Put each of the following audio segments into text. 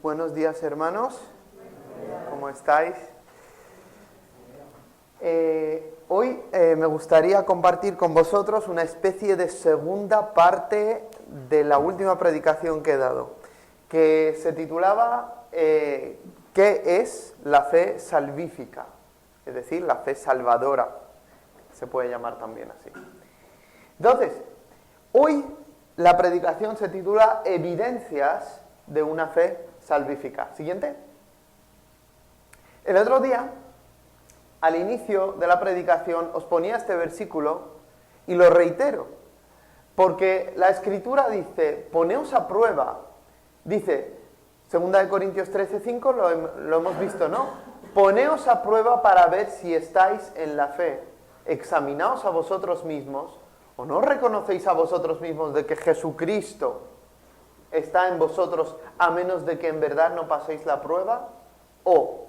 Pues buenos días, hermanos. ¿Cómo estáis? Hoy me gustaría compartir con vosotros una especie de segunda parte de la última predicación que he dado, que se titulaba ¿qué es la fe salvífica? Es decir, la fe salvadora, se puede llamar también así. Entonces, hoy la predicación se titula Evidencias de una fe salvífica. Siguiente. El otro día, al inicio de la predicación, os ponía este versículo y lo reitero, porque la Escritura dice, poneos a prueba, dice, 2 Corintios 13:5, lo hemos visto, ¿no? Poneos a prueba para ver si estáis en la fe, examinaos a vosotros mismos, ¿o no reconocéis a vosotros mismos de que Jesucristo está en vosotros a menos de que en verdad no paséis la prueba? ¿O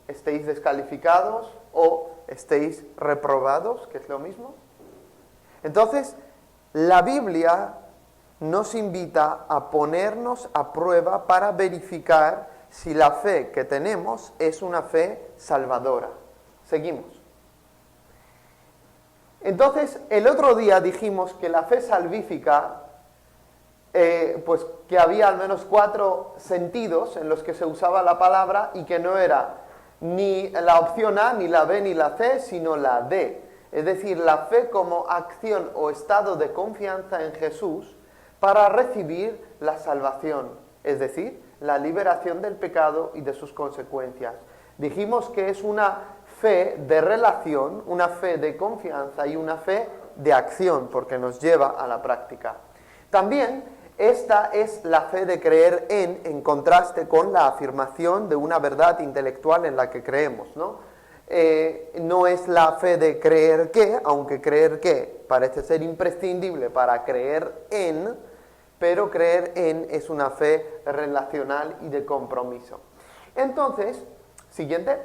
estéis descalificados o estéis reprobados, que es lo mismo? Entonces, la Biblia nos invita a ponernos a prueba para verificar si la fe que tenemos es una fe salvadora. Seguimos. Entonces, el otro día dijimos que la fe salvífica, pues que había al menos 4 sentidos en los que se usaba la palabra y que no era ni la opción A, ni la B, ni la C, sino la D. Es decir, la fe como acción o estado de confianza en Jesús para recibir la salvación, es decir, la liberación del pecado y de sus consecuencias. Dijimos que es una fe de relación, una fe de confianza y una fe de acción, porque nos lleva a la práctica. También esta es la fe de creer en contraste con la afirmación de una verdad intelectual en la que creemos, ¿no? No es la fe de creer que, aunque creer que parece ser imprescindible para creer en, pero creer en es una fe relacional y de compromiso. Entonces, siguiente.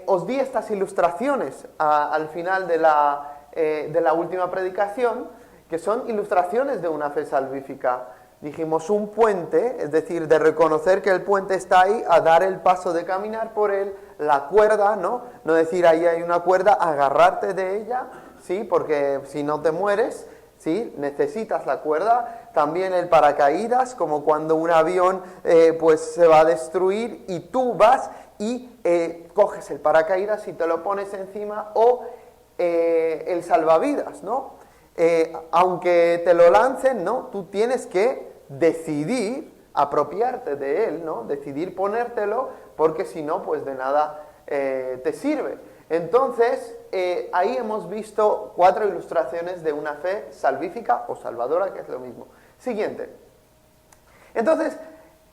Os di estas ilustraciones al final de la última predicación, que son ilustraciones de una fe salvífica. Dijimos un puente, es decir, de reconocer que el puente está ahí, a dar el paso de caminar por él, la cuerda, ¿no? No decir ahí hay una cuerda, agarrarte de ella, ¿sí? Porque si no te mueres, ¿sí? Necesitas la cuerda. También el paracaídas, como cuando un avión pues se va a destruir y tú vas y coges el paracaídas y te lo pones encima, o el salvavidas, ¿no? Aunque te lo lancen, ¿no? Tú tienes que decidir apropiarte de él, ¿no? Decidir ponértelo, porque si no, pues de nada te sirve. Entonces, ahí hemos visto 4 ilustraciones de una fe salvífica o salvadora, que es lo mismo. Siguiente. Entonces,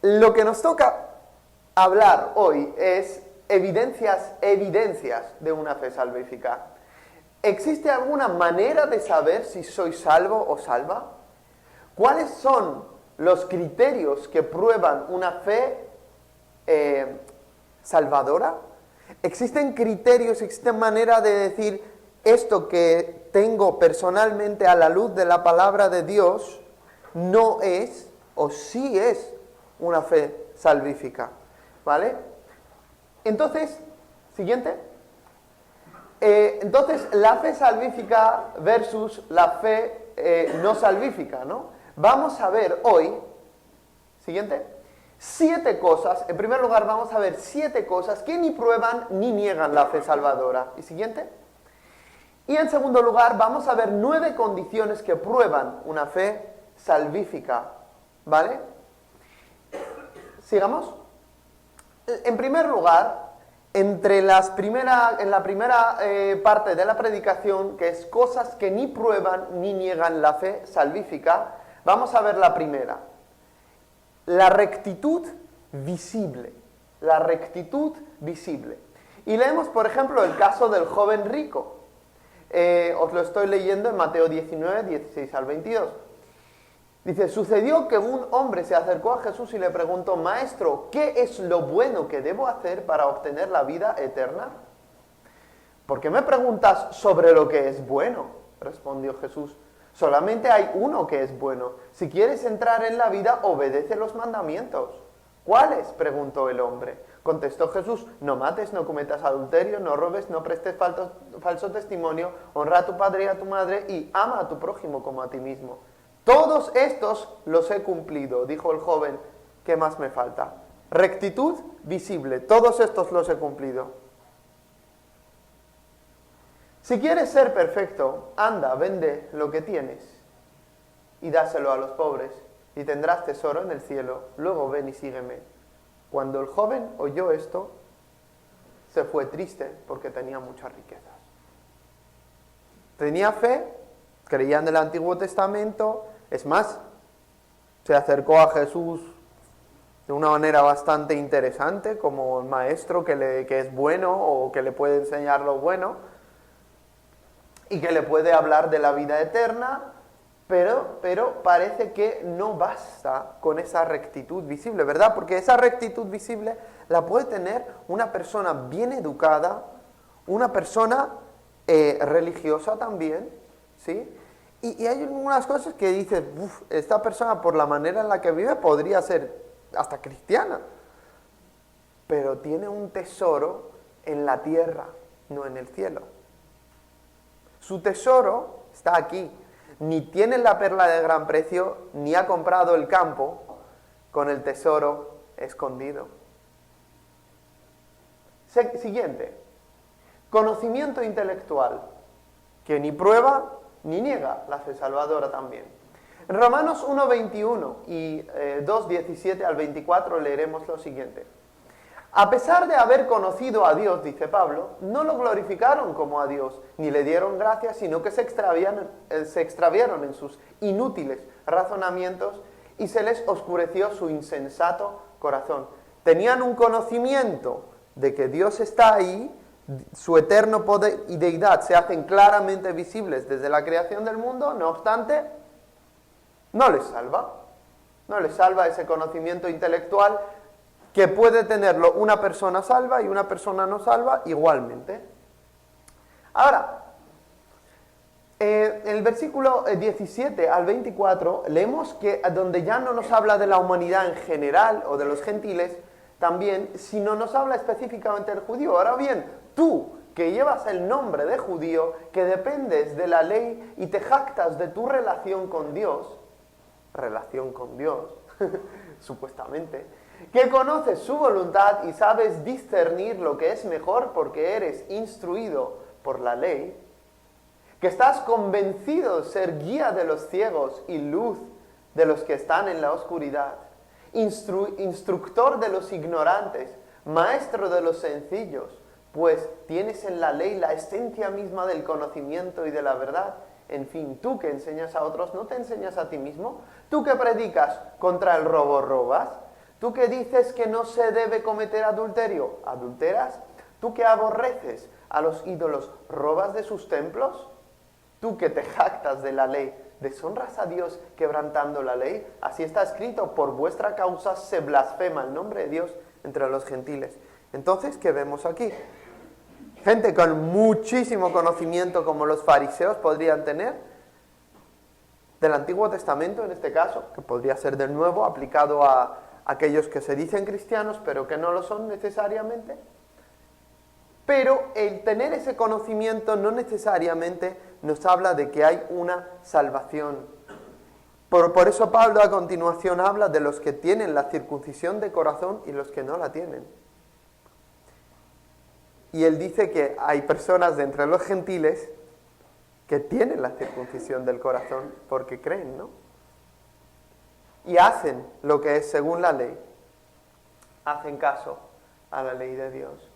lo que nos toca hablar hoy es evidencias de una fe salvífica. ¿Existe alguna manera de saber si soy salvo o salva? ¿Cuáles son los criterios que prueban una fe salvadora? ¿Existen criterios, existe manera de decir esto que tengo personalmente a la luz de la palabra de Dios no es o sí es una fe salvífica? ¿Vale? Entonces, siguiente. Entonces, la fe salvífica versus la fe no salvífica, ¿no? Vamos a ver hoy, siguiente, 7 cosas. En primer lugar, vamos a ver 7 cosas que ni prueban ni niegan la fe salvadora. ¿Y siguiente? Y en segundo lugar, vamos a ver 9 condiciones que prueban una fe salvífica, ¿vale? Sigamos. En primer lugar, en la primera parte de la predicación, que es cosas que ni prueban ni niegan la fe salvífica, vamos a ver la primera. La rectitud visible. La rectitud visible. Y leemos, por ejemplo, el caso del joven rico. Os lo estoy leyendo en Mateo 19, 16 al 22. Dice, sucedió que un hombre se acercó a Jesús y le preguntó, Maestro, ¿qué es lo bueno que debo hacer para obtener la vida eterna? ¿Por qué me preguntas sobre lo que es bueno? Respondió Jesús. Solamente hay uno que es bueno. Si quieres entrar en la vida, obedece los mandamientos. ¿Cuáles?, preguntó el hombre. Contestó Jesús: no mates, no cometas adulterio, no robes, no prestes falso testimonio, honra a tu padre y a tu madre y ama a tu prójimo como a ti mismo. Todos estos los he cumplido, dijo el joven. ¿Qué más me falta? Rectitud visible, todos estos los he cumplido. Si quieres ser perfecto, anda, vende lo que tienes y dáselo a los pobres y tendrás tesoro en el cielo. Luego ven y sígueme. Cuando el joven oyó esto, se fue triste porque tenía muchas riquezas. Tenía fe, creía en el Antiguo Testamento, es más, se acercó a Jesús de una manera bastante interesante, como un maestro que es bueno o que le puede enseñar lo bueno y que le puede hablar de la vida eterna, pero parece que no basta con esa rectitud visible, ¿verdad? Porque esa rectitud visible la puede tener una persona bien educada, una persona religiosa también, ¿sí? Y hay algunas cosas que dices, esta persona por la manera en la que vive podría ser hasta cristiana, pero tiene un tesoro en la tierra, no en el cielo. Su tesoro está aquí. Ni tiene la perla de gran precio, ni ha comprado el campo con el tesoro escondido. Siguiente. Conocimiento intelectual, que ni prueba ni niega la fe salvadora también. En Romanos 1:21 y 2:17 al 24 leeremos lo siguiente. A pesar de haber conocido a Dios, dice Pablo, no lo glorificaron como a Dios, ni le dieron gracias, sino que se extraviaron en sus inútiles razonamientos y se les oscureció su insensato corazón. Tenían un conocimiento de que Dios está ahí, su eterno poder y deidad se hacen claramente visibles desde la creación del mundo, no obstante, no les salva ese conocimiento intelectual que puede tenerlo una persona salva y una persona no salva igualmente. Ahora, en el versículo 17 al 24 leemos que donde ya no nos habla de la humanidad en general o de los gentiles también, sino nos habla específicamente del judío. Ahora bien, tú que llevas el nombre de judío, que dependes de la ley y te jactas de tu relación con Dios, supuestamente, que conoces su voluntad y sabes discernir lo que es mejor porque eres instruido por la ley, que estás convencido de ser guía de los ciegos y luz de los que están en la oscuridad, instructor de los ignorantes, maestro de los sencillos, pues tienes en la ley la esencia misma del conocimiento y de la verdad. En fin, tú que enseñas a otros, ¿no te enseñas a ti mismo? Tú que predicas contra el robo, robas. Tú que dices que no se debe cometer adulterio, ¿adulteras? Tú que aborreces a los ídolos, ¿robas de sus templos? Tú que te jactas de la ley, ¿deshonras a Dios quebrantando la ley? Así está escrito, por vuestra causa se blasfema el nombre de Dios entre los gentiles. Entonces, ¿qué vemos aquí? Gente con muchísimo conocimiento como los fariseos podrían tener, del Antiguo Testamento en este caso, que podría ser del Nuevo, aplicado a aquellos que se dicen cristianos pero que no lo son necesariamente. Pero el tener ese conocimiento no necesariamente nos habla de que hay una salvación. Por eso Pablo a continuación habla de los que tienen la circuncisión de corazón y los que no la tienen. Y él dice que hay personas de entre los gentiles que tienen la circuncisión del corazón porque creen, ¿no? Y hacen lo que es según la ley. Hacen caso a la ley de Dios,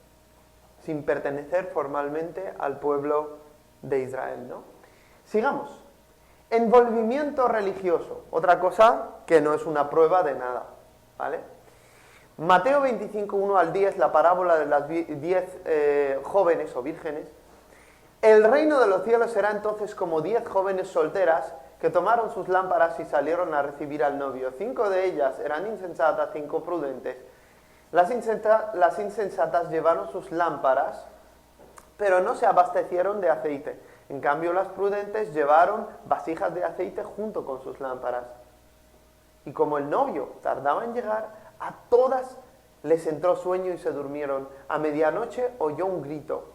sin pertenecer formalmente al pueblo de Israel, ¿no? Sigamos. Envolvimiento religioso, otra cosa que no es una prueba de nada, ¿vale? Mateo 25, 1 al 10, la parábola de las 10 jóvenes o vírgenes. El reino de los cielos será entonces como 10 jóvenes solteras que tomaron sus lámparas y salieron a recibir al novio. 5 de ellas eran insensatas, 5 prudentes. Las insensatas llevaron sus lámparas, pero no se abastecieron de aceite. En cambio, las prudentes llevaron vasijas de aceite junto con sus lámparas. Y como el novio tardaba en llegar, A todas les entró sueño y se durmieron. A medianoche oyó un grito.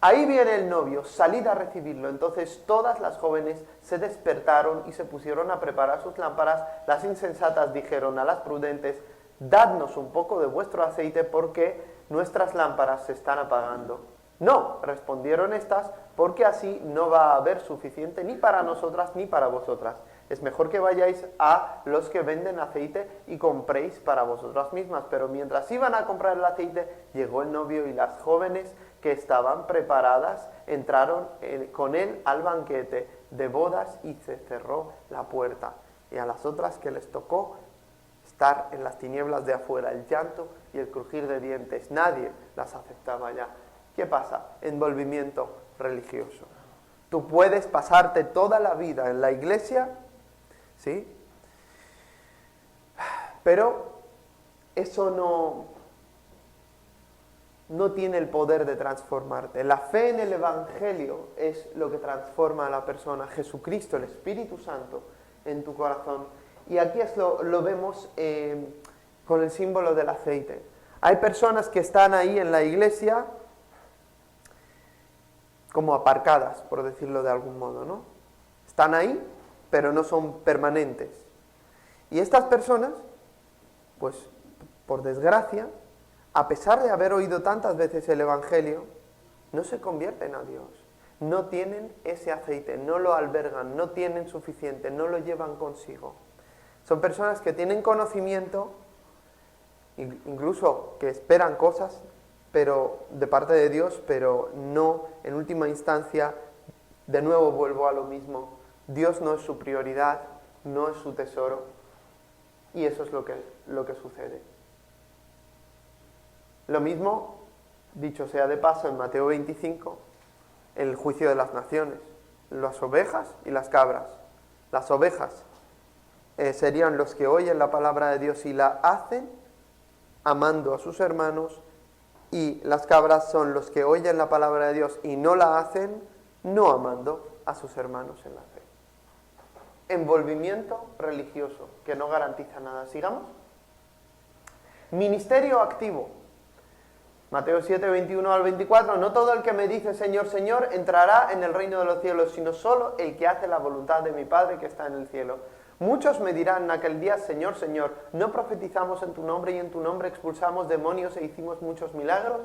Ahí viene el novio, salid a recibirlo. Entonces todas las jóvenes se despertaron y se pusieron a preparar sus lámparas. Las insensatas dijeron a las prudentes, dadnos un poco de vuestro aceite porque nuestras lámparas se están apagando. No, respondieron estas, porque así no va a haber suficiente ni para nosotras ni para vosotras. Es mejor que vayáis a los que venden aceite y compréis para vosotras mismas. Pero mientras iban a comprar el aceite, llegó el novio y las jóvenes que estaban preparadas entraron con él al banquete de bodas y se cerró la puerta. Y a las otras que les tocó estar en las tinieblas de afuera, el llanto y el crujir de dientes, nadie las aceptaba ya. ¿Qué pasa? Envolvimiento religioso. Tú puedes pasarte toda la vida en la iglesia, ¿sí? Pero eso no tiene el poder de transformarte. La fe en el Evangelio es lo que transforma a la persona. Jesucristo, el Espíritu Santo, en tu corazón. Y aquí lo vemos con el símbolo del aceite. Hay personas que están ahí en la iglesia como aparcadas, por decirlo de algún modo, ¿no? Están ahí, pero no son permanentes. Y estas personas, pues, por desgracia, a pesar de haber oído tantas veces el Evangelio, no se convierten a Dios. No tienen ese aceite, no lo albergan, no tienen suficiente, no lo llevan consigo. Son personas que tienen conocimiento, incluso que esperan cosas, pero de parte de Dios, pero no, en última instancia, de nuevo vuelvo a lo mismo. Dios no es su prioridad, no es su tesoro, y eso es lo que sucede. Lo mismo, dicho sea de paso, en Mateo 25, el juicio de las naciones, las ovejas y las cabras. Las ovejas serían los que oyen la palabra de Dios y la hacen amando a sus hermanos, y las cabras son los que oyen la palabra de Dios y no la hacen no amando a sus hermanos en la fe. Envolvimiento religioso que no garantiza nada. Sigamos. Ministerio activo. Mateo 7, 21 al 24. No todo el que me dice Señor, Señor entrará en el reino de los cielos, sino solo el que hace la voluntad de mi Padre que está en el cielo. Muchos me dirán en aquel día, Señor, Señor, ¿no profetizamos en tu nombre y en tu nombre expulsamos demonios e hicimos muchos milagros?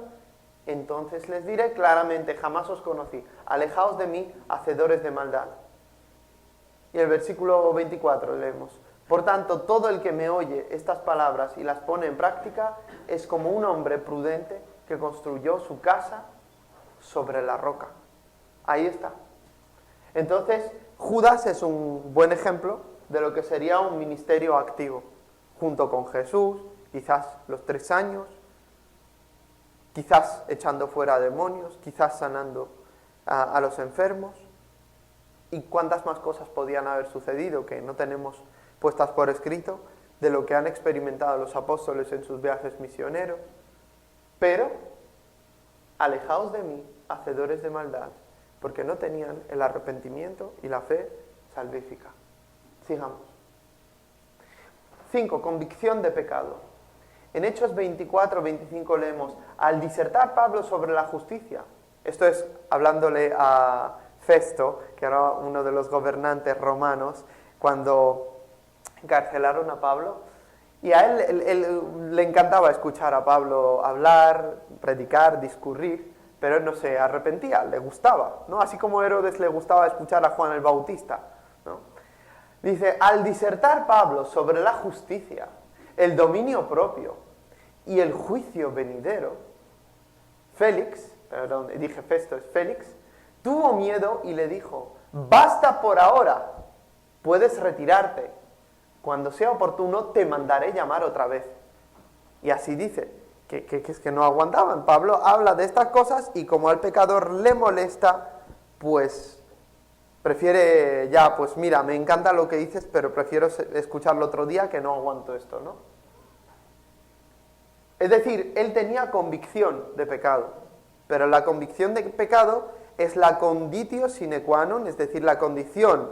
Entonces les diré claramente, jamás os conocí, alejaos de mí, hacedores de maldad. Y el versículo 24 leemos, por tanto, todo el que me oye estas palabras y las pone en práctica es como un hombre prudente que construyó su casa sobre la roca. Ahí está. Entonces, Judas es un buen ejemplo de lo que sería un ministerio activo, junto con Jesús, quizás los 3 años, quizás echando fuera demonios, quizás sanando a los enfermos, y cuántas más cosas podían haber sucedido que no tenemos puestas por escrito, de lo que han experimentado los apóstoles en sus viajes misioneros. Pero, alejaos de mí, hacedores de maldad, porque no tenían el arrepentimiento y la fe salvífica. Sigamos. 5. Convicción de pecado. En Hechos 24, 25 leemos, al disertar Pablo sobre la justicia, esto es hablándole a Festo, que era uno de los gobernantes romanos, cuando encarcelaron a Pablo, y a él le encantaba escuchar a Pablo hablar, predicar, discurrir, pero él no se arrepentía, le gustaba, ¿no? Así como a Herodes le gustaba escuchar a Juan el Bautista, ¿no? Dice, al disertar Pablo sobre la justicia, el dominio propio y el juicio venidero, Festo es Félix, tuvo miedo y le dijo, basta por ahora, puedes retirarte, cuando sea oportuno te mandaré llamar otra vez. Y así dice, que es que no aguantaban. Pablo habla de estas cosas y como al pecador le molesta, pues prefiere ya, pues mira, me encanta lo que dices, pero prefiero escucharlo otro día que no aguanto esto, ¿no? Es decir, él tenía convicción de pecado, pero la convicción de pecado es la conditio sine qua non, es decir, la condición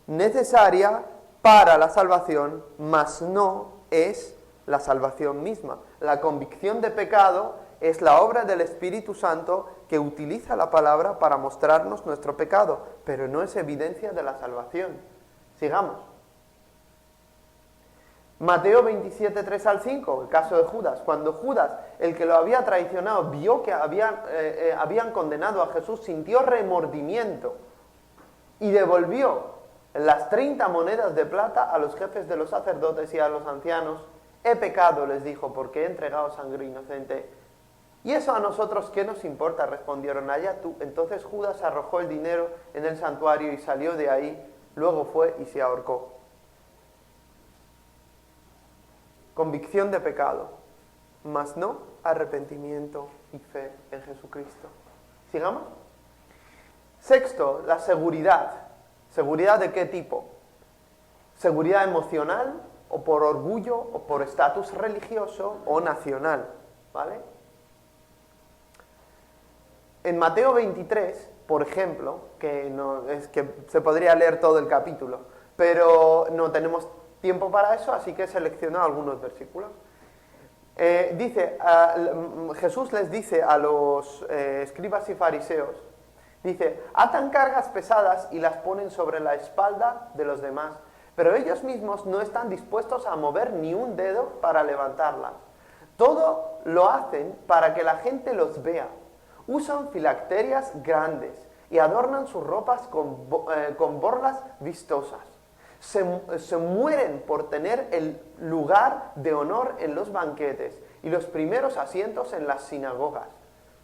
necesaria para la salvación, mas no es la salvación misma. La convicción de pecado es la obra del Espíritu Santo que utiliza la palabra para mostrarnos nuestro pecado, pero no es evidencia de la salvación. Sigamos. Mateo 27, 3 al 5, el caso de Judas. Cuando Judas, el que lo había traicionado, vio que habían condenado a Jesús, sintió remordimiento y devolvió las 30 monedas de plata a los jefes de los sacerdotes y a los ancianos. He pecado, les dijo, porque he entregado sangre inocente. ¿Y eso a nosotros qué nos importa?, respondieron. Allá tú. Entonces Judas arrojó el dinero en el santuario y salió de ahí. Luego fue y se ahorcó. Convicción de pecado, mas no arrepentimiento y fe en Jesucristo. ¿Sigamos? Sexto, la seguridad. ¿Seguridad de qué tipo? Seguridad emocional, o por orgullo, o por estatus religioso, o nacional. ¿Vale? En Mateo 23, por ejemplo, es que se podría leer todo el capítulo, pero no tenemos tiempo para eso, así que he seleccionado algunos versículos. Jesús les dice a los escribas y fariseos, dice, atan cargas pesadas y las ponen sobre la espalda de los demás, pero ellos mismos no están dispuestos a mover ni un dedo para levantarlas. Todo lo hacen para que la gente los vea. Usan filacterias grandes y adornan sus ropas con borlas vistosas. Se mueren por tener el lugar de honor en los banquetes y los primeros asientos en las sinagogas,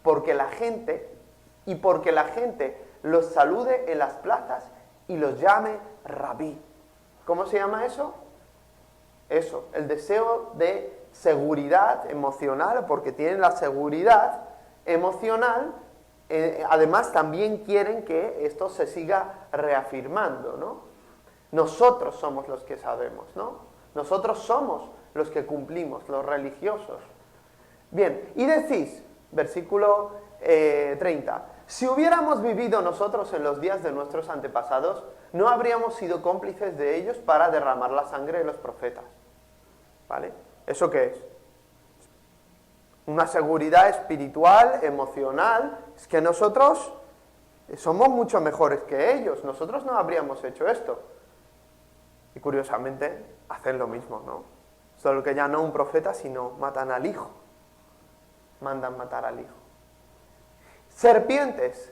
porque la gente los salude en las plazas y los llame rabí. ¿Cómo se llama eso? Eso, el deseo de seguridad emocional, porque tienen la seguridad emocional, además también quieren que esto se siga reafirmando, ¿no? Nosotros somos los que sabemos, ¿no? Nosotros somos los que cumplimos, los religiosos. Bien, y decís, versículo 30, si hubiéramos vivido nosotros en los días de nuestros antepasados, no habríamos sido cómplices de ellos para derramar la sangre de los profetas. ¿Vale? ¿Eso qué es? Una seguridad espiritual, emocional. Es que nosotros somos mucho mejores que ellos. Nosotros no habríamos hecho esto. Y curiosamente hacen lo mismo, ¿no? Solo que ya no un profeta, sino matan al hijo. Mandan matar al hijo. Serpientes,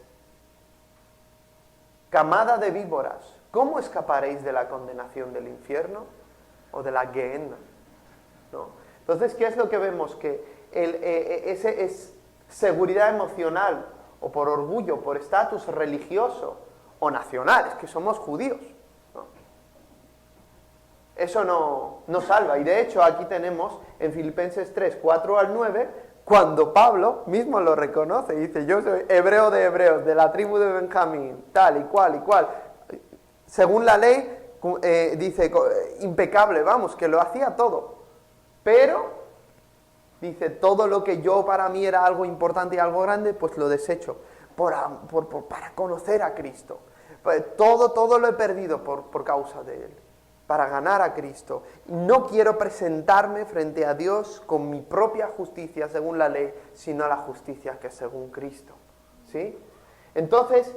camada de víboras, ¿cómo escaparéis de la condenación del infierno o de la Gehenna? ¿No? Entonces, ¿qué es lo que vemos? Que ese es seguridad emocional, o por orgullo, por estatus religioso o nacional, es que somos judíos, ¿no? Eso no salva. Y de hecho aquí tenemos en Filipenses 3, 4 al 9, cuando Pablo mismo lo reconoce, dice, yo soy hebreo de hebreos, de la tribu de Benjamín, tal y cual, según la ley, dice, impecable, vamos, que lo hacía todo, pero dice, todo lo que yo para mí era algo importante y algo grande, pues lo desecho para conocer a Cristo. Todo lo he perdido por causa de Él, para ganar a Cristo. No quiero presentarme frente a Dios con mi propia justicia según la ley, sino la justicia que es según Cristo. ¿Sí? Entonces,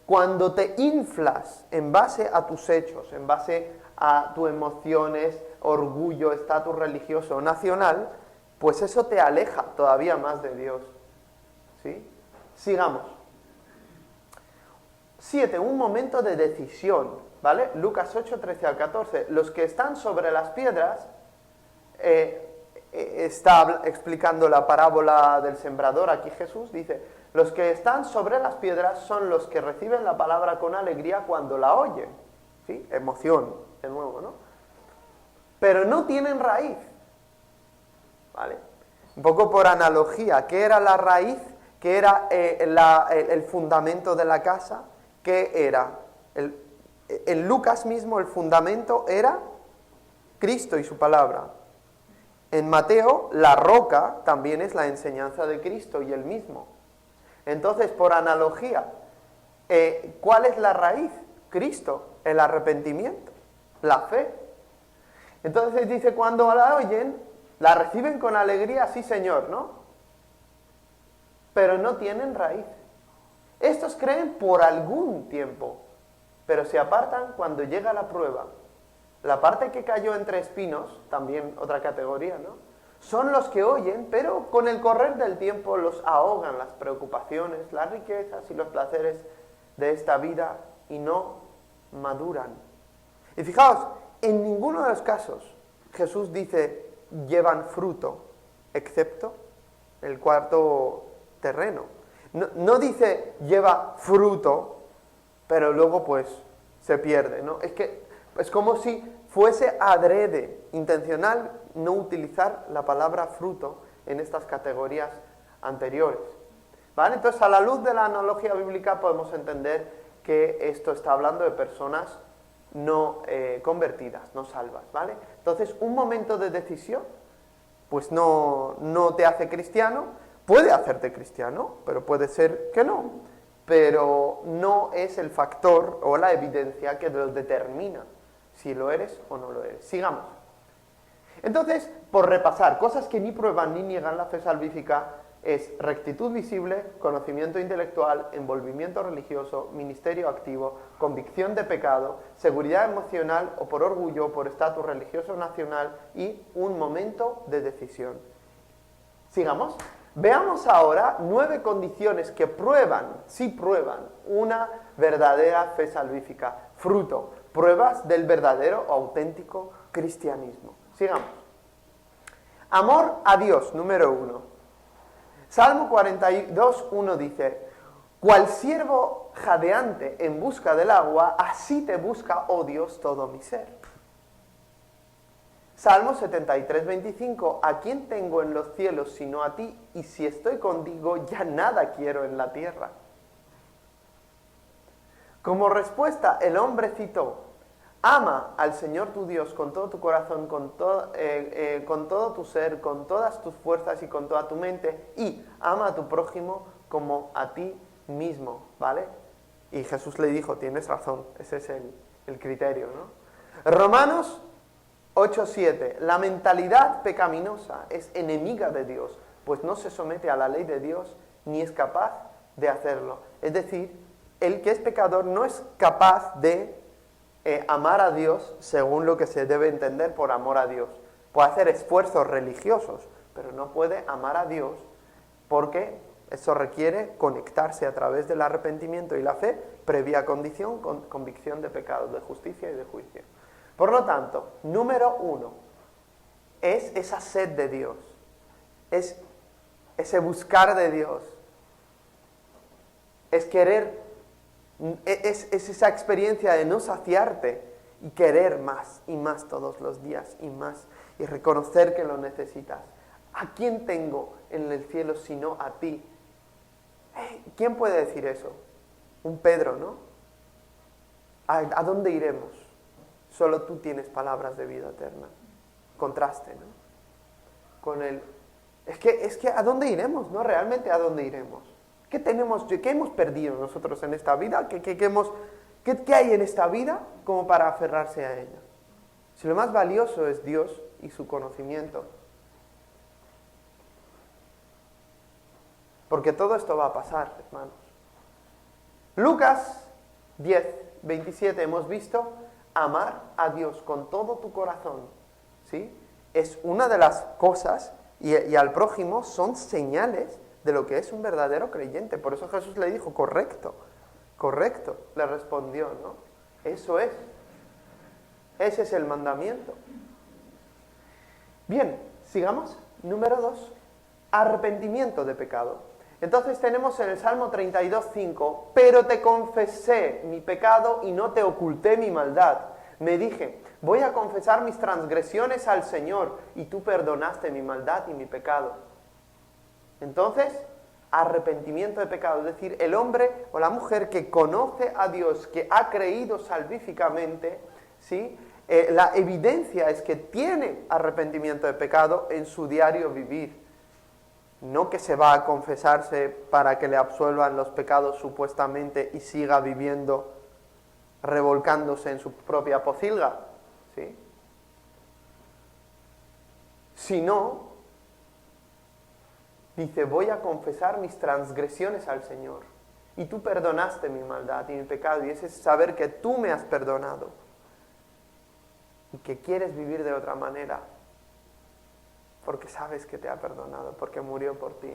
cuando te inflas en base a tus hechos, en base a tus emociones, orgullo, estatus religioso nacional, pues eso te aleja todavía más de Dios. ¿Sí? Sigamos. 7. Un momento de decisión, ¿vale? Lucas 8, 13 al 14. Los que están sobre las piedras, está explicando la parábola del sembrador aquí Jesús, dice, los que están sobre las piedras son los que reciben la palabra con alegría cuando la oyen. ¿Sí? Emoción, de nuevo, ¿no? Pero no tienen raíz. ¿Vale? Un poco por analogía, ¿qué era la raíz? ¿Qué era el fundamento de la casa? ¿Qué era? En Lucas mismo el fundamento era Cristo y su palabra. En Mateo la roca también es la enseñanza de Cristo y Él mismo. Entonces, por analogía, ¿cuál es la raíz? Cristo, el arrepentimiento, la fe. Entonces dice, cuando la oyen, La reciben con alegría, sí señor, ¿no? Pero no tienen raíz. Estos creen por algún tiempo, pero se apartan cuando llega la prueba. La parte que cayó entre espinos, también otra categoría, ¿no? Son los que oyen, pero con el correr del tiempo los ahogan las preocupaciones, las riquezas y los placeres de esta vida y no maduran. Y fijaos, en ninguno de los casos Jesús dice llevan fruto, excepto el cuarto terreno. No dice lleva fruto, pero luego pues se pierde, ¿no? Es como si fuese adrede, intencional, no utilizar la palabra fruto en estas categorías anteriores. ¿Vale? Entonces, a la luz de la analogía bíblica podemos entender que esto está hablando de personas no convertidas, no salvas, ¿vale? Entonces, un momento de decisión, pues no te hace cristiano, puede hacerte cristiano, pero puede ser que no, pero no es el factor o la evidencia que lo determina si lo eres o no lo eres. Sigamos. Entonces, por repasar, cosas que ni prueban ni niegan la fe salvífica es rectitud visible, conocimiento intelectual, envolvimiento religioso, ministerio activo, convicción de pecado, seguridad emocional o por orgullo, por estatus religioso nacional y un momento de decisión. Sigamos. Veamos ahora 9 condiciones que prueban, sí prueban, una verdadera fe salvífica. Fruto, pruebas del verdadero o auténtico cristianismo. Sigamos. Amor a Dios, número 1. Salmo 42, 1 dice: cual siervo jadeante en busca del agua, así te busca, oh Dios, todo mi ser. Salmo 73, 25, ¿a quién tengo en los cielos sino a ti? Y si estoy contigo, ya nada quiero en la tierra. Como respuesta, el hombre citó: ama al Señor tu Dios con todo tu corazón, con todo tu ser, con todas tus fuerzas y con toda tu mente, y ama a tu prójimo como a ti mismo, ¿vale? Y Jesús le dijo: tienes razón, ese es el criterio, ¿no? Romanos 8:7, la mentalidad pecaminosa es enemiga de Dios, pues no se somete a la ley de Dios ni es capaz de hacerlo. Es decir, el que es pecador no es capaz de amar a Dios según lo que se debe entender por amor a Dios. Puede hacer esfuerzos religiosos, pero no puede amar a Dios porque eso requiere conectarse a través del arrepentimiento y la fe, previa condición con convicción de pecado, de justicia y de juicio. Por lo tanto, número 1, es esa sed de Dios, es ese buscar de Dios, es querer, es esa experiencia de no saciarte y querer más y más todos los días y más, y reconocer que lo necesitas. ¿A quién tengo en el cielo sino a ti? ¿Quién puede decir eso? Un Pedro, ¿no? ¿A dónde iremos? Solo tú tienes palabras de vida eterna. Contraste, ¿no? Con el... Es que ¿a dónde iremos? ¿No? Realmente ¿a dónde iremos? ¿Qué hemos perdido nosotros en esta vida? ¿Qué hay en esta vida como para aferrarse a ella? Si lo más valioso es Dios y su conocimiento. Porque todo esto va a pasar, hermanos. Lucas 10:27 hemos visto: amar a Dios con todo tu corazón, ¿sí? Es una de las cosas, y al prójimo son señales de lo que es un verdadero creyente. Por eso Jesús le dijo: correcto, le respondió, ¿no? Eso es. Ese es el mandamiento. Bien, sigamos. Número 2, arrepentimiento de pecado. Entonces tenemos en el Salmo 32:5, pero te confesé mi pecado y no te oculté mi maldad. Me dije, voy a confesar mis transgresiones al Señor, y tú perdonaste mi maldad y mi pecado. Entonces, arrepentimiento de pecado, es decir, el hombre o la mujer que conoce a Dios, que ha creído salvíficamente, ¿sí? La evidencia es que tiene arrepentimiento de pecado en su diario vivir. No que se va a confesarse para que le absuelvan los pecados supuestamente y siga viviendo revolcándose en su propia pocilga, ¿sí? Si no, dice, voy a confesar mis transgresiones al Señor. Y tú perdonaste mi maldad y mi pecado, y ese es saber que tú me has perdonado y que quieres vivir de otra manera, porque sabes que te ha perdonado, porque murió por ti.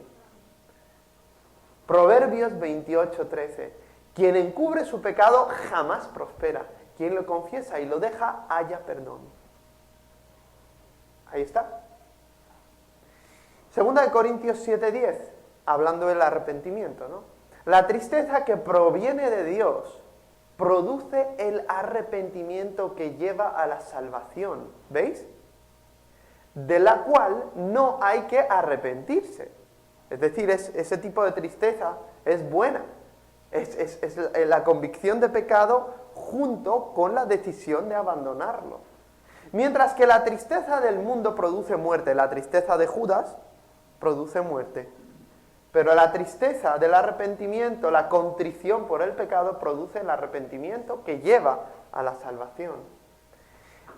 Proverbios 28:13. Quien encubre su pecado jamás prospera. Quien lo confiesa y lo deja, halla perdón. Ahí está. Segunda de Corintios 7:10, hablando del arrepentimiento, ¿no? La tristeza que proviene de Dios produce el arrepentimiento que lleva a la salvación. ¿Veis? De la cual no hay que arrepentirse. Es decir, ese tipo de tristeza es buena. Es la convicción de pecado junto con la decisión de abandonarlo. Mientras que la tristeza del mundo produce muerte, la tristeza de Judas produce muerte. Pero la tristeza del arrepentimiento, la contrición por el pecado, produce el arrepentimiento que lleva a la salvación.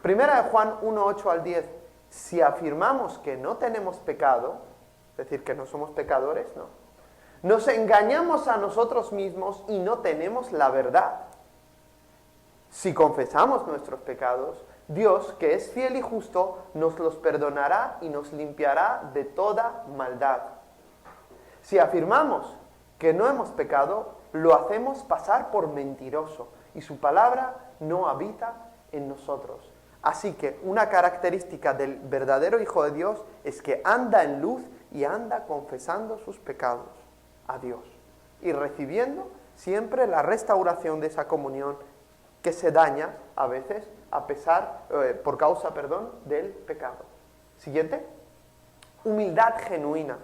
Primera de Juan 1:8 al 10. Si afirmamos que no tenemos pecado, es decir, que no somos pecadores, no. Nos engañamos a nosotros mismos y no tenemos la verdad. Si confesamos nuestros pecados, Dios, que es fiel y justo, nos los perdonará y nos limpiará de toda maldad. Si afirmamos que no hemos pecado, lo hacemos pasar por mentiroso y su palabra no habita en nosotros. Así que una característica del verdadero Hijo de Dios es que anda en luz y anda confesando sus pecados a Dios y recibiendo siempre la restauración de esa comunión que se daña a veces por causa del pecado. Siguiente. Humildad genuina.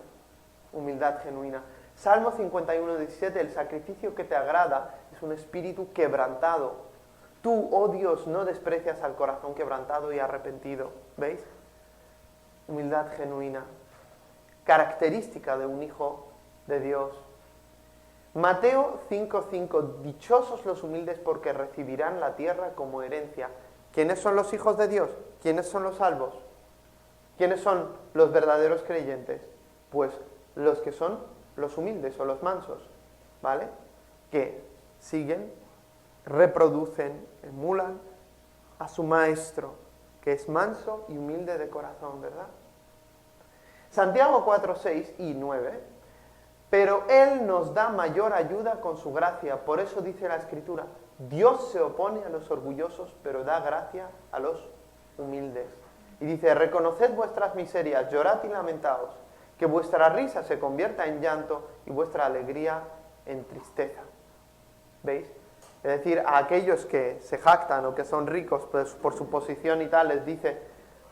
Humildad genuina. Salmo 51:17, el sacrificio que te agrada es un espíritu quebrantado. Tú, oh Dios, no desprecias al corazón quebrantado y arrepentido. ¿Veis? Humildad genuina. Característica de un hijo de Dios. Mateo 5:5, dichosos los humildes porque recibirán la tierra como herencia. ¿Quiénes son los hijos de Dios? ¿Quiénes son los salvos? ¿Quiénes son los verdaderos creyentes? Pues los que son los humildes o los mansos, ¿vale? Que siguen, reproducen, emulan a su maestro, que es manso y humilde de corazón, ¿verdad? Santiago 4:6 y 9, pero Él nos da mayor ayuda con su gracia, por eso dice la Escritura, Dios se opone a los orgullosos, pero da gracia a los humildes. Y dice, reconoced vuestras miserias, llorad y lamentaos, que vuestra risa se convierta en llanto y vuestra alegría en tristeza. ¿Veis? Es decir, a aquellos que se jactan o que son ricos pues, por su posición y tal, les dice,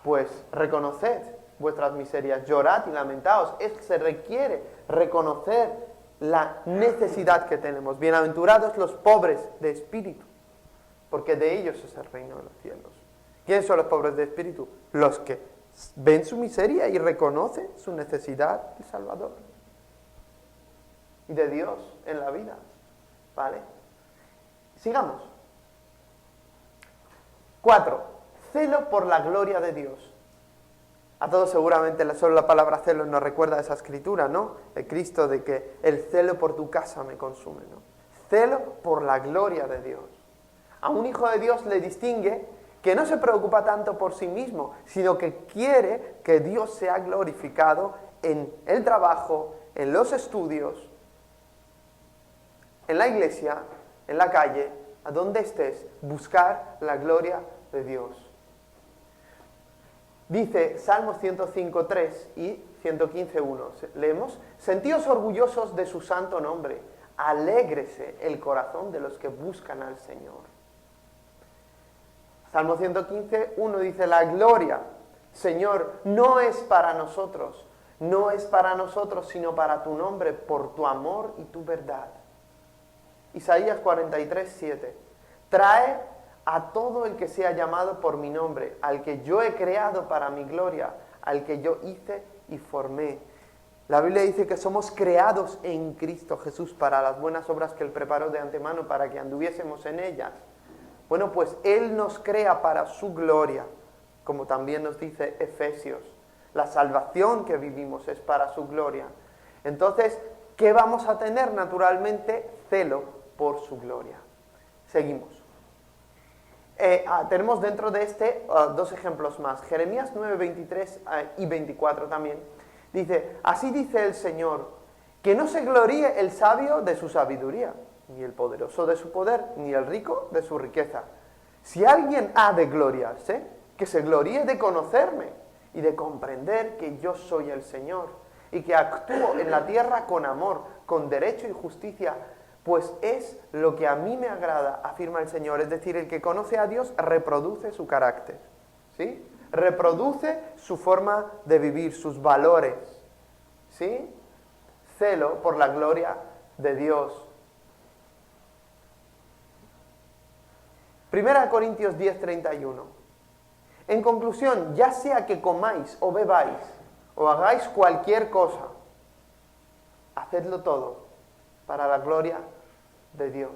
pues reconoced vuestras miserias, llorad y lamentaos. Se requiere reconocer la necesidad que tenemos. Bienaventurados los pobres de espíritu, porque de ellos es el reino de los cielos. ¿Quiénes son los pobres de espíritu? Los que ven su miseria y reconocen su necesidad del Salvador y de Dios en la vida. ¿Vale? Sigamos. 4. Celo por la gloria de Dios. A todos seguramente solo la palabra celo nos recuerda a esa escritura, ¿no? De Cristo, de que el celo por tu casa me consume, ¿no? Celo por la gloria de Dios. A un hijo de Dios le distingue que no se preocupa tanto por sí mismo, sino que quiere que Dios sea glorificado en el trabajo, en los estudios, en la iglesia, en la calle, a donde estés, buscar la gloria de Dios. Dice Salmos 105:3 y 115:1, leemos, sentíos orgullosos de su santo nombre, alégrese el corazón de los que buscan al Señor. Salmo 115:1 dice, la gloria, Señor, no es para nosotros, sino para tu nombre, por tu amor y tu verdad. Isaías 43:7, trae a todo el que sea llamado por mi nombre, al que yo he creado para mi gloria, al que yo hice y formé. La Biblia dice que somos creados en Cristo Jesús para las buenas obras que Él preparó de antemano para que anduviésemos en ellas. Bueno, pues Él nos crea para su gloria, como también nos dice Efesios. La salvación que vivimos es para su gloria. Entonces, ¿qué vamos a tener? Naturalmente, celo por su gloria. Seguimos. Tenemos dentro de dos ejemplos más. Jeremías 9, 23 y 24 también. Dice, así dice el Señor, que no se gloríe el sabio de su sabiduría, ni el poderoso de su poder, ni el rico de su riqueza. Si alguien ha de gloriarse, que se gloríe de conocerme y de comprender que yo soy el Señor y que actúo en la tierra con amor, con derecho y justicia, pues es lo que a mí me agrada, afirma el Señor. Es decir, el que conoce a Dios reproduce su carácter, ¿sí? Reproduce su forma de vivir, sus valores, ¿sí? Celo por la gloria de Dios. 1 Corintios 10, 31. En conclusión, ya sea que comáis o bebáis o hagáis cualquier cosa, hacedlo todo para la gloria de Dios.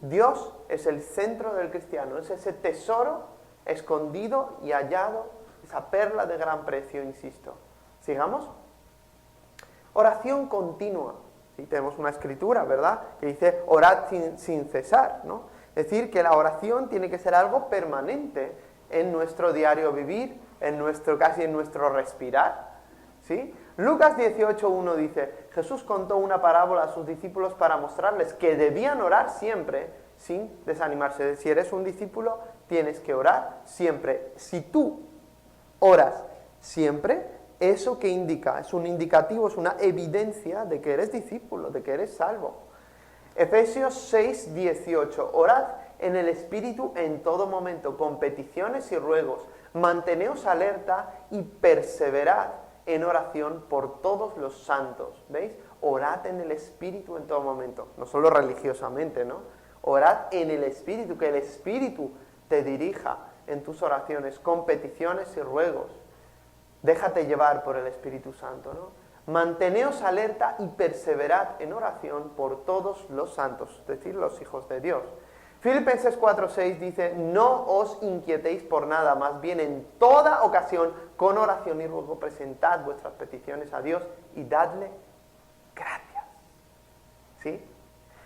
Dios es el centro del cristiano, es ese tesoro escondido y hallado, esa perla de gran precio, insisto. ¿Sigamos? Oración continua. Sí, tenemos una escritura, ¿verdad?, que dice orad sin cesar, ¿no? Es decir, que la oración tiene que ser algo permanente en nuestro diario vivir, casi en nuestro respirar, ¿sí? Lucas 18:1 dice, Jesús contó una parábola a sus discípulos para mostrarles que debían orar siempre sin desanimarse. Si eres un discípulo, tienes que orar siempre. Si tú oras siempre, ¿eso qué indica? Es un indicativo, es una evidencia de que eres discípulo, de que eres salvo. Efesios 6:18, orad en el Espíritu en todo momento, con peticiones y ruegos. Manteneos alerta y perseverad en oración por todos los santos. ¿Veis? Orad en el Espíritu en todo momento. No solo religiosamente, ¿no? Orad en el Espíritu, que el Espíritu te dirija en tus oraciones, con peticiones y ruegos. Déjate llevar por el Espíritu Santo, ¿no? Manteneos alerta y perseverad en oración por todos los santos, es decir, los hijos de Dios. Filipenses 4:6 dice, no os inquietéis por nada, más bien en toda ocasión, con oración y ruego, presentad vuestras peticiones a Dios y dadle gracias. ¿Sí?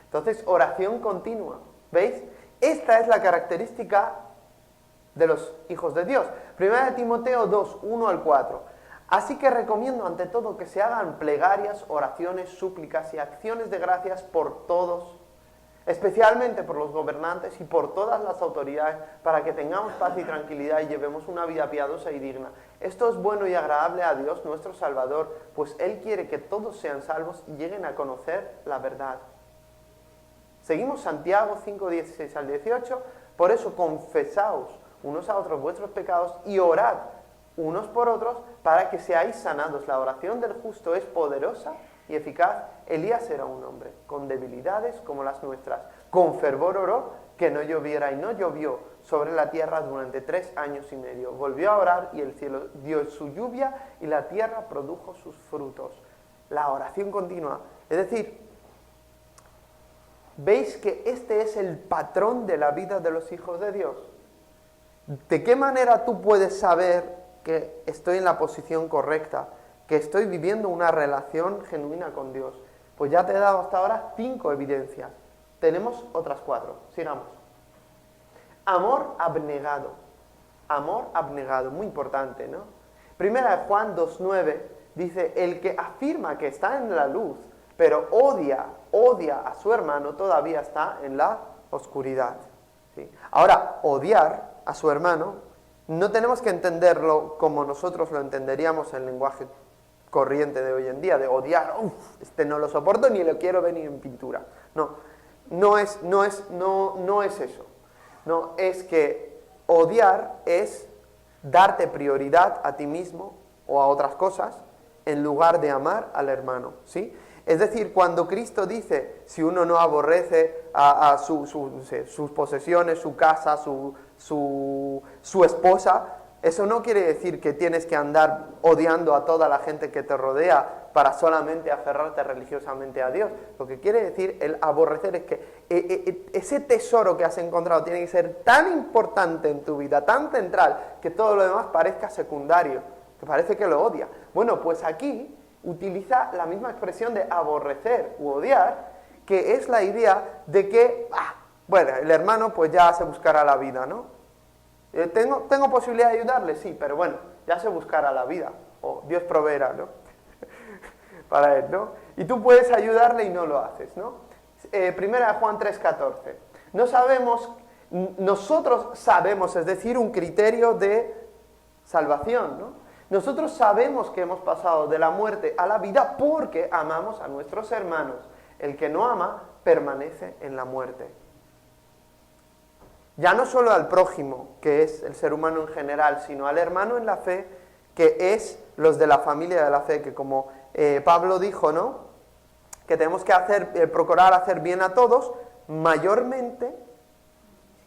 Entonces, oración continua. ¿Veis? Esta es la característica de los hijos de Dios. 1 Timoteo 2, 1 al 4. Así que recomiendo ante todo que se hagan plegarias, oraciones, súplicas y acciones de gracias por todos, especialmente por los gobernantes y por todas las autoridades, para que tengamos paz y tranquilidad y llevemos una vida piadosa y digna. Esto es bueno y agradable a Dios nuestro Salvador, pues Él quiere que todos sean salvos y lleguen a conocer la verdad. Seguimos Santiago 5, 16 al 18. Por eso confesaos unos a otros vuestros pecados y orad unos por otros para que seáis sanados. La oración del justo es poderosa y eficaz. Elías era un hombre con debilidades como las nuestras. Con fervor oró que no lloviera y no llovió sobre la tierra durante 3 años y medio. Volvió a orar y el cielo dio su lluvia y la tierra produjo sus frutos. La oración continua. Es decir, ¿veis que este es el patrón de la vida de los hijos de Dios? ¿De qué manera tú puedes saber que estoy en la posición correcta, que estoy viviendo una relación genuina con Dios? Pues ya te he dado hasta ahora 5 evidencias. Tenemos otras 4. Sigamos. Amor abnegado. Amor abnegado, muy importante, ¿no? Primera de Juan 2:9 dice, el que afirma que está en la luz, pero odia a su hermano, todavía está en la oscuridad. ¿Sí? Ahora, odiar a su hermano no tenemos que entenderlo como nosotros lo entenderíamos en el lenguaje corriente de hoy en día, de odiar, no lo soporto ni lo quiero ver ni en pintura. No es eso. No, es que odiar es darte prioridad a ti mismo o a otras cosas en lugar de amar al hermano, ¿sí? Es decir, cuando Cristo dice, si uno no aborrece a sus posesiones, su casa, su esposa, eso no quiere decir que tienes que andar odiando a toda la gente que te rodea para solamente aferrarte religiosamente a Dios. Lo que quiere decir el aborrecer es que ese tesoro que has encontrado tiene que ser tan importante en tu vida, tan central, que todo lo demás parezca secundario, que parece que lo odia. Bueno, pues aquí utiliza la misma expresión de aborrecer u odiar, que es la idea de que, bueno, el hermano pues ya se buscará la vida, ¿no? ¿Tengo posibilidad de ayudarle? Sí, pero bueno, ya se buscará la vida, o Dios proveerá, ¿no? Para él, ¿no? Y tú puedes ayudarle y no lo haces, ¿no? Primera de Juan 3:14. Nosotros sabemos, es decir, un criterio de salvación, ¿no? Nosotros sabemos que hemos pasado de la muerte a la vida porque amamos a nuestros hermanos. El que no ama permanece en la muerte. Ya no solo al prójimo, que es el ser humano en general, sino al hermano en la fe, que es los de la familia de la fe, que como Pablo dijo, ¿no? Que tenemos que procurar hacer bien a todos, mayormente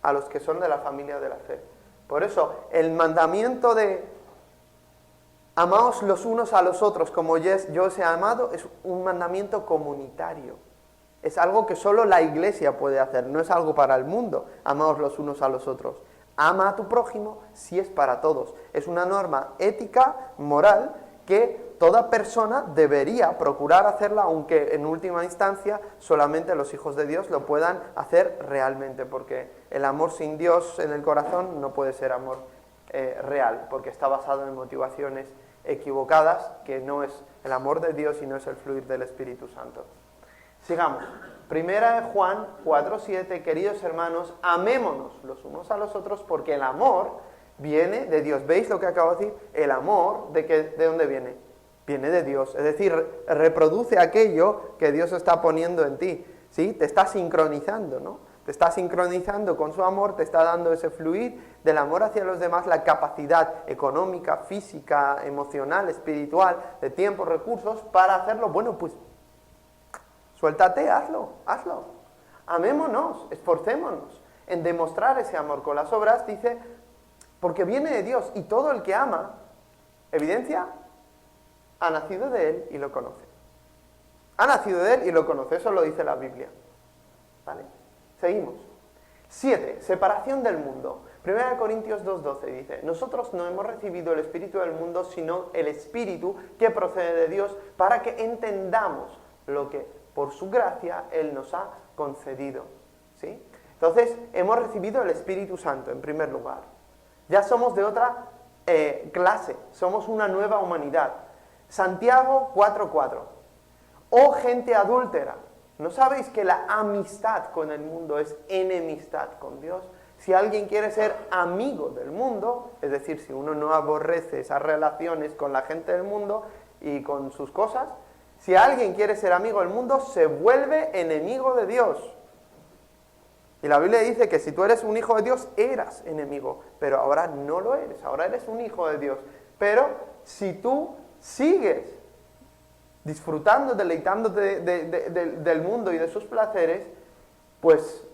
a los que son de la familia de la fe. Por eso, el mandamiento de amaos los unos a los otros como yo os he amado es un mandamiento comunitario. Es algo que solo la Iglesia puede hacer, no es algo para el mundo. Amaos los unos a los otros. Ama a tu prójimo si es para todos. Es una norma ética, moral, que toda persona debería procurar hacerla, aunque en última instancia solamente los hijos de Dios lo puedan hacer realmente, porque el amor sin Dios en el corazón no puede ser amor real, porque está basado en motivaciones equivocadas, que no es el amor de Dios y no es el fluir del Espíritu Santo. Sigamos. Primera de Juan 4:7, queridos hermanos, amémonos los unos a los otros porque el amor viene de Dios. ¿Veis lo que acabo de decir? El amor, ¿de dónde viene? Viene de Dios. Es decir, reproduce aquello que Dios está poniendo en ti. ¿Sí? Te está sincronizando, ¿no? Te está sincronizando con su amor, te está dando ese fluir del amor hacia los demás, la capacidad económica, física, emocional, espiritual, de tiempo, recursos, para hacerlo. Bueno, pues suéltate, hazlo. Amémonos, esforcémonos en demostrar ese amor con las obras, dice, porque viene de Dios y todo el que ama, evidencia, ha nacido de Él y lo conoce. Ha nacido de Él y lo conoce, eso lo dice la Biblia. ¿Vale? Seguimos. 7. Separación del mundo. 1 Corintios 2:12 dice, nosotros no hemos recibido el espíritu del mundo, sino el espíritu que procede de Dios, para que entendamos lo que por su gracia Él nos ha concedido. ¿Sí? Entonces, hemos recibido el Espíritu Santo, en primer lugar. Ya somos de otra clase, somos una nueva humanidad. Santiago 4:4. Oh gente adúltera, ¿no sabéis que la amistad con el mundo es enemistad con Dios? Si alguien quiere ser amigo del mundo, es decir, si uno no aborrece esas relaciones con la gente del mundo y con sus cosas, si alguien quiere ser amigo del mundo, se vuelve enemigo de Dios. Y la Biblia dice que si tú eres un hijo de Dios, eras enemigo, pero ahora no lo eres, ahora eres un hijo de Dios. Pero si tú sigues disfrutando, deleitándote del mundo y de sus placeres, pues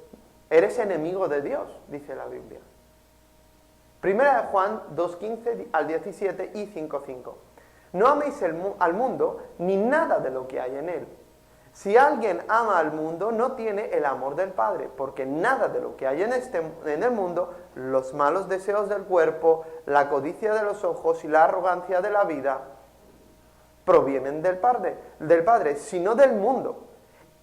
eres enemigo de Dios, dice la Biblia. Primera de Juan 2:15 al 17 y 5:5. No améis al mundo ni nada de lo que hay en él. Si alguien ama al mundo, no tiene el amor del Padre, porque nada de lo que hay en el mundo, los malos deseos del cuerpo, la codicia de los ojos y la arrogancia de la vida, provienen del Padre, sino del mundo.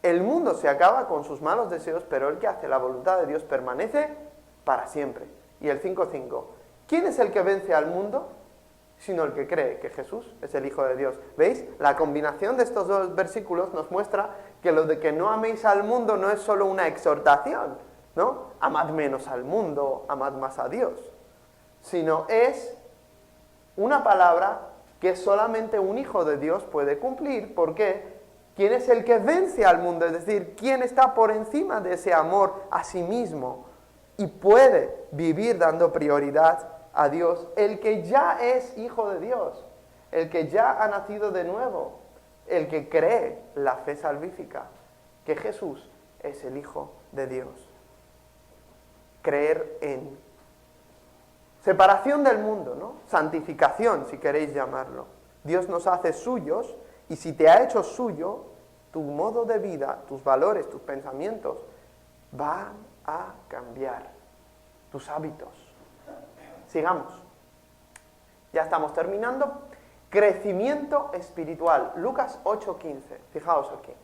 El mundo se acaba con sus malos deseos, pero el que hace la voluntad de Dios permanece para siempre. Y el 5:5. ¿Quién es el que vence al mundo? Sino el que cree que Jesús es el Hijo de Dios. ¿Veis? La combinación de estos dos versículos nos muestra que lo de que no améis al mundo no es solo una exhortación, ¿no? Amad menos al mundo, amad más a Dios. Sino es una palabra que solamente un Hijo de Dios puede cumplir, porque ¿quién es el que vence al mundo? Es decir, ¿quién está por encima de ese amor a sí mismo y puede vivir dando prioridad a Dios? El que ya es hijo de Dios, el que ya ha nacido de nuevo, el que cree la fe salvífica, que Jesús es el Hijo de Dios. Creer en. Separación del mundo, ¿no? Santificación, si queréis llamarlo. Dios nos hace suyos Y si te ha hecho suyo, tu modo de vida, tus valores, tus pensamientos van a cambiar, tus hábitos. Sigamos. Ya estamos terminando. Crecimiento espiritual. Lucas 8:15. Fijaos aquí.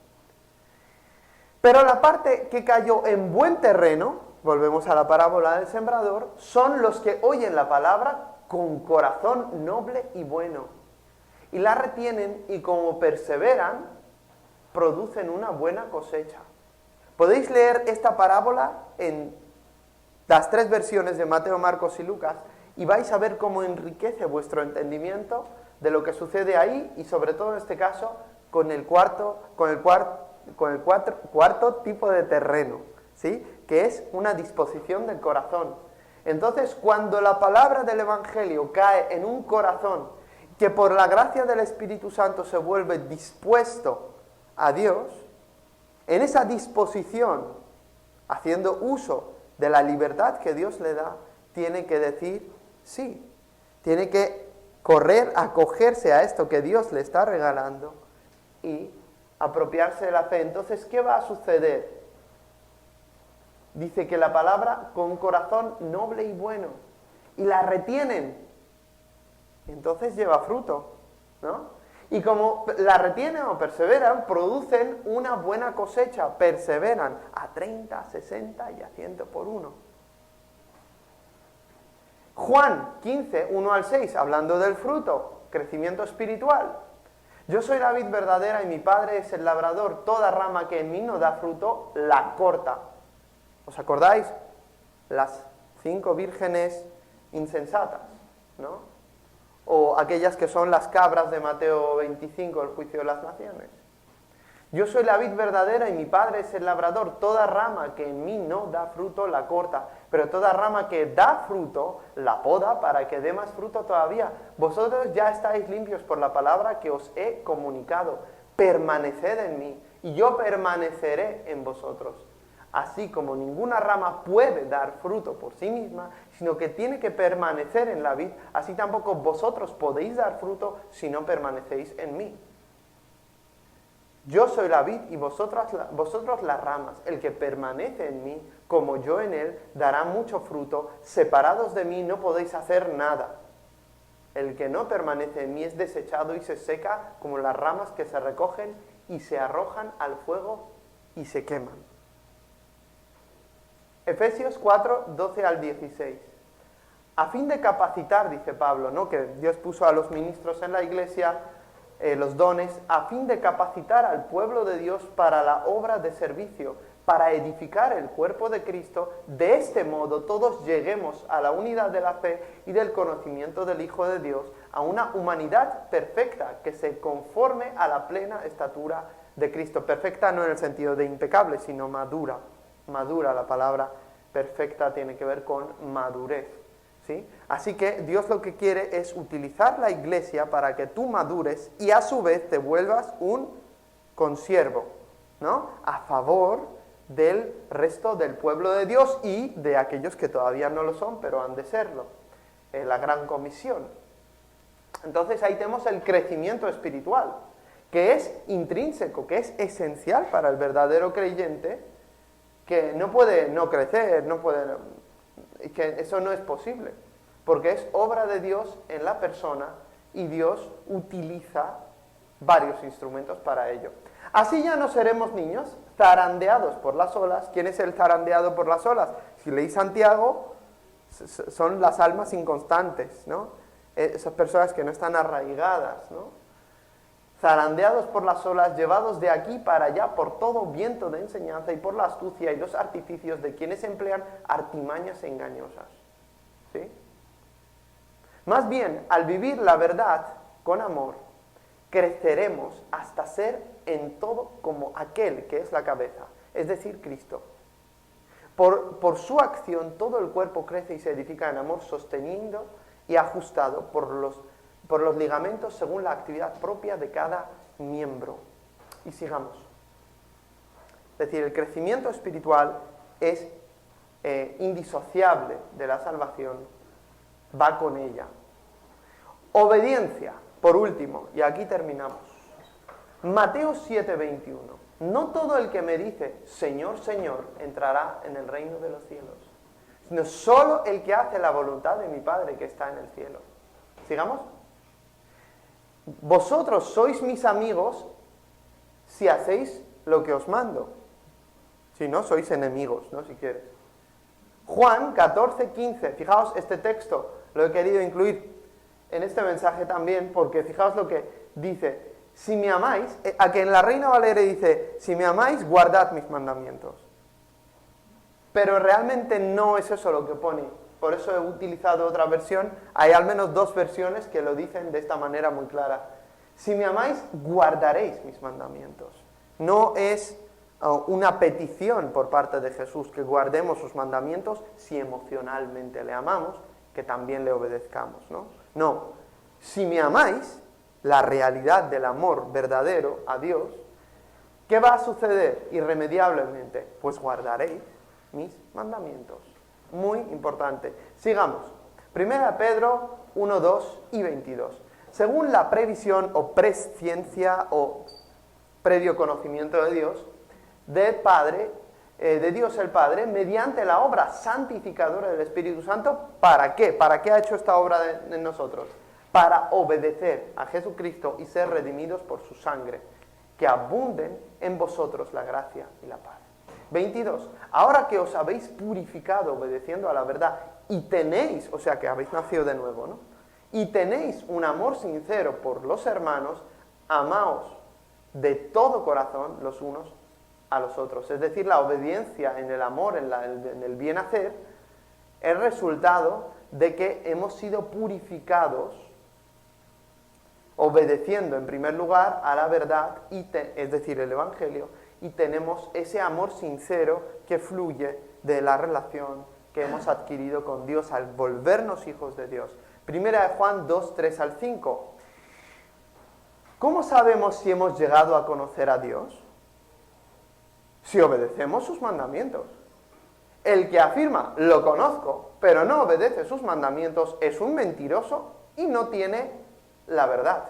Pero la parte que cayó en buen terreno, volvemos a la parábola del sembrador, son los que oyen la palabra con corazón noble y bueno, y la retienen y como perseveran, producen una buena cosecha. Podéis leer esta parábola en las 3 versiones de Mateo, Marcos y Lucas y vais a ver cómo enriquece vuestro entendimiento de lo que sucede ahí y sobre todo en este caso con el cuarto tipo de terreno, ¿sí? Que es una disposición del corazón. Entonces, cuando la palabra del Evangelio cae en un corazón que por la gracia del Espíritu Santo se vuelve dispuesto a Dios, en esa disposición, haciendo uso de la libertad que Dios le da, tiene que decir sí, tiene que correr, acogerse a esto que Dios le está regalando y apropiarse de la fe. Entonces, ¿qué va a suceder? Dice que la palabra con corazón noble y bueno, y la retienen, entonces lleva fruto, ¿no? Y como la retienen o perseveran, producen una buena cosecha, perseveran a 30, 60 y a 100 por uno. Juan 15, 1 al 6, hablando del fruto, crecimiento espiritual. Yo soy la vid verdadera y mi Padre es el labrador. Toda rama que en mí no da fruto, la corta. ¿Os acordáis? Las 5 vírgenes insensatas, ¿no? O aquellas que son las cabras de Mateo 25, el juicio de las naciones. Yo soy la vid verdadera y mi Padre es el labrador. Toda rama que en mí no da fruto, la corta. Pero toda rama que da fruto, la poda para que dé más fruto todavía. Vosotros ya estáis limpios por la palabra que os he comunicado. Permaneced en mí y yo permaneceré en vosotros. Así como ninguna rama puede dar fruto por sí misma, sino que tiene que permanecer en la vid, así tampoco vosotros podéis dar fruto si no permanecéis en mí. Yo soy la vid y vosotros las ramas. El que permanece en mí, como yo en él, dará mucho fruto. Separados de mí no podéis hacer nada. El que no permanece en mí es desechado y se seca como las ramas que se recogen y se arrojan al fuego y se queman. Efesios 4, 12 al 16. A fin de capacitar, dice Pablo, ¿no? Que Dios puso a los ministros en la iglesia, los dones, a fin de capacitar al pueblo de Dios para la obra de servicio, para edificar el cuerpo de Cristo. De este modo todos lleguemos a la unidad de la fe y del conocimiento del Hijo de Dios, a una humanidad perfecta que se conforme a la plena estatura de Cristo. Perfecta no en el sentido de impecable, sino madura. Madura, la palabra perfecta tiene que ver con madurez, ¿sí? Así que Dios lo que quiere es utilizar la iglesia para que tú madures y a su vez te vuelvas un consiervo, ¿no? A favor del resto del pueblo de Dios y de aquellos que todavía no lo son, pero han de serlo. La gran comisión. Entonces ahí tenemos el crecimiento espiritual, que es intrínseco, que es esencial para el verdadero creyente, que no puede no crecer, que eso no es posible, porque es obra de Dios en la persona y Dios utiliza varios instrumentos para ello. Así ya no seremos niños zarandeados por las olas. ¿Quién es el zarandeado por las olas? Si leéis Santiago, son las almas inconstantes, ¿no? Esas personas que no están arraigadas, ¿no? Zarandeados por las olas, llevados de aquí para allá por todo viento de enseñanza y por la astucia y los artificios de quienes emplean artimañas engañosas. ¿Sí? Más bien, al vivir la verdad con amor, creceremos hasta ser en todo como aquel que es la cabeza, es decir, Cristo. Por su acción todo el cuerpo crece y se edifica en amor, sostenido y ajustado por los ligamentos según la actividad propia de cada miembro. Y sigamos. Es decir, el crecimiento espiritual es indisociable de la salvación, va con ella. Obediencia, por último, y aquí terminamos. Mateo 7:21. No todo el que me dice, Señor, Señor, entrará en el reino de los cielos, sino solo el que hace la voluntad de mi Padre que está en el cielo. ¿Sigamos? Vosotros sois mis amigos si hacéis lo que os mando. Si no, sois enemigos, ¿no? Si quieres. Juan 14:15. Fijaos, este texto lo he querido incluir en este mensaje también, porque fijaos lo que dice. Si me amáis, a que en la Reina Valera dice, si me amáis, guardad mis mandamientos. Pero realmente no es eso lo que pone. Por eso he utilizado otra versión. Hay al menos 2 versiones que lo dicen de esta manera muy clara. Si me amáis, guardaréis mis mandamientos. No es una petición por parte de Jesús que guardemos sus mandamientos si emocionalmente le amamos, que también le obedezcamos, ¿no? No. Si me amáis, la realidad del amor verdadero a Dios, ¿qué va a suceder irremediablemente? Pues guardaréis mis mandamientos. Muy importante. Sigamos. 1 Pedro 1, 2 y 22. Según la previsión o presciencia o previo conocimiento de Dios, de Dios el Padre, mediante la obra santificadora del Espíritu Santo, ¿para qué? ¿Para qué ha hecho esta obra en nosotros? Para obedecer a Jesucristo y ser redimidos por su sangre, que abunden en vosotros la gracia y la paz. 22. Ahora que os habéis purificado obedeciendo a la verdad y tenéis, o sea que habéis nacido de nuevo, ¿no? Y tenéis un amor sincero por los hermanos, amaos de todo corazón los unos a los otros. Es decir, la obediencia en el amor, en el bien hacer, es resultado de que hemos sido purificados obedeciendo en primer lugar a la verdad, es decir, el Evangelio, y tenemos ese amor sincero que fluye de la relación que hemos adquirido con Dios al volvernos hijos de Dios. Primera de Juan 2, 3 al 5. ¿Cómo sabemos si hemos llegado a conocer a Dios? Si obedecemos sus mandamientos. El que afirma, lo conozco, pero no obedece sus mandamientos, es un mentiroso y no tiene la verdad.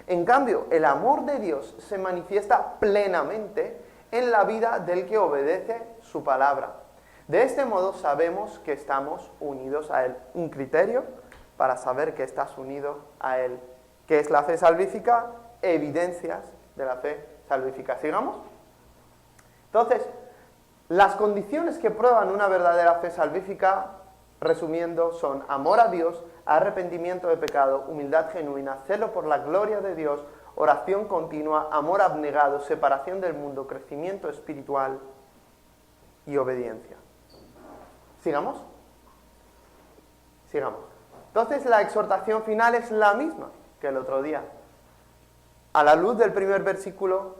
En cambio, el amor de Dios se manifiesta plenamente en la vida del que obedece su palabra. De este modo sabemos que estamos unidos a Él. Un criterio para saber que estás unido a Él. ¿Qué es la fe salvífica? Evidencias de la fe salvífica. ¿Sigamos? Entonces, las condiciones que prueban una verdadera fe salvífica, resumiendo, son amor a Dios, arrepentimiento de pecado, humildad genuina, celo por la gloria de Dios, oración continua, amor abnegado, separación del mundo, crecimiento espiritual y obediencia. ¿Sigamos? Sigamos. Entonces la exhortación final es la misma que el otro día. A la luz del primer versículo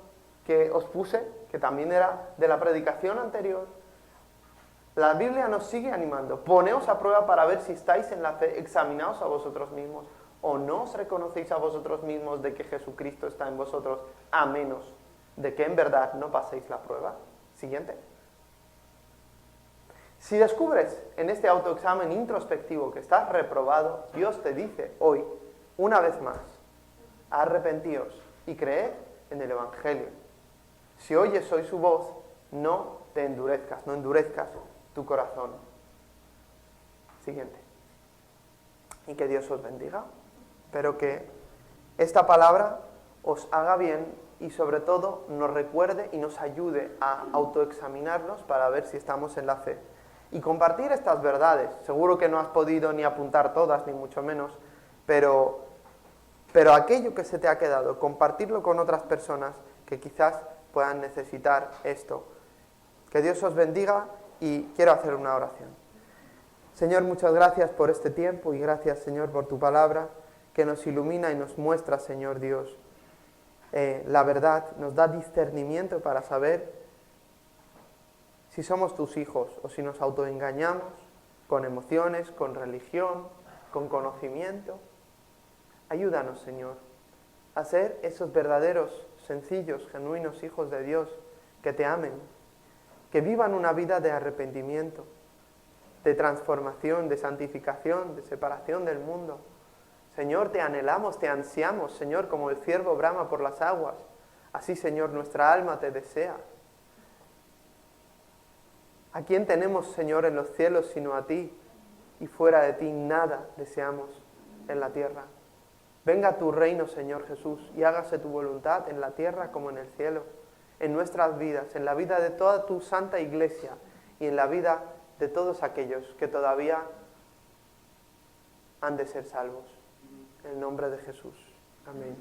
que os puse, que también era de la predicación anterior, la Biblia nos sigue animando. Poneos a prueba para ver si estáis en la fe, examinaos a vosotros mismos, o no os reconocéis a vosotros mismos de que Jesucristo está en vosotros, a menos de que en verdad no paséis la prueba. Siguiente. Si descubres en este autoexamen introspectivo que estás reprobado, Dios te dice hoy, una vez más, arrepentíos y creed en el Evangelio. Si oyes hoy su voz, no te endurezcas, no endurezcas tu corazón. Siguiente. Y que Dios os bendiga. Espero que esta palabra os haga bien y sobre todo nos recuerde y nos ayude a autoexaminarnos para ver si estamos en la fe. Y compartir estas verdades. Seguro que no has podido ni apuntar todas, ni mucho menos, pero aquello que se te ha quedado, compartirlo con otras personas que quizás puedan necesitar esto. Que Dios os bendiga y quiero hacer una oración. Señor, muchas gracias por este tiempo y gracias, Señor, por tu palabra que nos ilumina y nos muestra, Señor Dios, la verdad, nos da discernimiento para saber si somos tus hijos o si nos autoengañamos con emociones, con religión, con conocimiento. Ayúdanos, Señor, a ser esos verdaderos, sencillos, genuinos hijos de Dios que te amen, que vivan una vida de arrepentimiento, de transformación, de santificación, de separación del mundo. Señor, te anhelamos, te ansiamos, Señor, como el ciervo brama por las aguas. Así, Señor, nuestra alma te desea. ¿A quién tenemos, Señor, en los cielos sino a ti? Y fuera de ti nada deseamos en la tierra. Venga tu reino, Señor Jesús, y hágase tu voluntad en la tierra como en el cielo, en nuestras vidas, en la vida de toda tu santa iglesia y en la vida de todos aquellos que todavía han de ser salvos. En el nombre de Jesús. Amén.